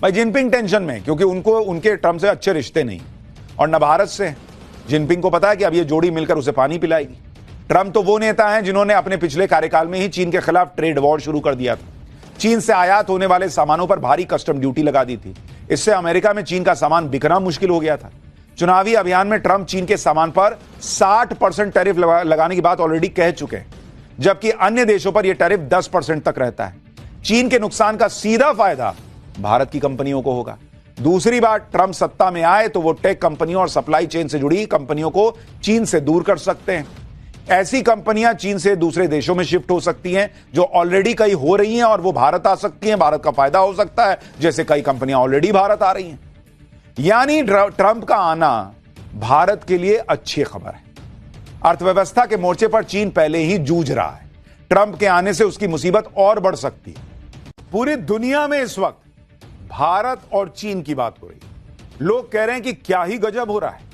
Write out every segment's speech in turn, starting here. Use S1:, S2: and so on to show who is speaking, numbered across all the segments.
S1: भाई Jinping tension में, क्योंकि उनको उनके ट्रंप से अच्छे रिश्ते नहीं और न भारत से। जिनपिंग को पता है कि अब ये जोड़ी मिलकर उसे पानी पिलाएगी। ट्रंप तो वो नेता हैं जिन्होंने अपने पिछले कार्यकाल में ही चीन के खिलाफ ट्रेड वॉर शुरू कर दिया था। चीन से आयात होने वाले सामानों पर भारी कस्टम ड्यूटी लगा दी थी। इससे अमेरिका में चीन का सामान बिकना मुश्किल हो गया था। चुनावी अभियान में ट्रंप चीन के सामान पर 60% टैरिफ लगाने की बात ऑलरेडी कह चुके हैं, जबकि अन्य देशों पर यह टैरिफ 10% तक रहता है। चीन के नुकसान का सीधा फायदा भारत की कंपनियों को होगा। दूसरी बात, ट्रंप सत्ता में आए तो वो टेक कंपनियों और सप्लाई चेन से जुड़ी कंपनियों को चीन से दूर कर सकते हैं। ऐसी कंपनियां चीन से दूसरे देशों में शिफ्ट हो सकती हैं जो ऑलरेडी कई हो रही हैं और वो भारत आ सकती हैं। भारत का फायदा हो सकता है, जैसे कई कंपनियां ऑलरेडी भारत आ रही हैं। यानी ट्रंप का आना भारत के लिए अच्छी खबर है। अर्थव्यवस्था के मोर्चे पर चीन पहले ही जूझ रहा है। ट्रंप के आने से उसकी मुसीबत और बढ़ सकती है। पूरी दुनिया में इस वक्त भारत और चीन की बात हो रही है। लोग कह रहे हैं कि क्या ही गजब हो रहा है,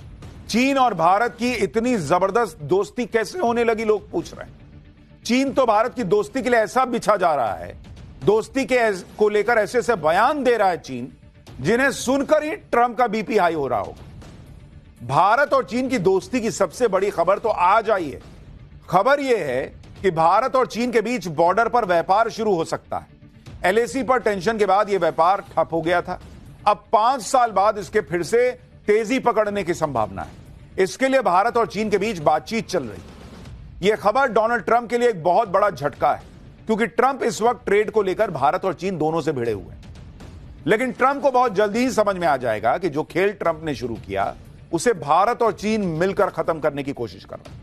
S1: चीन और भारत की इतनी जबरदस्त दोस्ती कैसे होने लगी, लोग पूछ रहे हैं। चीन तो भारत की दोस्ती के लिए ऐसा बिछा जा रहा है, दोस्ती को लेकर ऐसे ऐसे बयान दे रहा है चीन, जिन्हें सुनकर ही ट्रंप का बीपी हाई हो रहा होगा। भारत और चीन की दोस्ती की सबसे बड़ी खबर तो आज आई है। खबर यह है कि भारत और चीन के बीच बॉर्डर पर व्यापार शुरू हो सकता है। एलएसी पर टेंशन के बाद यह व्यापार ठप हो गया था। अब 5 साल बाद इसके फिर से तेजी पकड़ने की संभावना है। इसके लिए भारत और चीन के बीच बातचीत चल रही है। यह खबर डोनाल्ड ट्रंप के लिए एक बहुत बड़ा झटका है, क्योंकि ट्रंप इस वक्त ट्रेड को लेकर भारत और चीन दोनों से भिड़े हुए हैं। लेकिन ट्रंप को बहुत जल्दी ही समझ में आ जाएगा कि जो खेल ट्रंप ने शुरू किया उसे भारत और चीन मिलकर खत्म करने की कोशिश कर रहा है।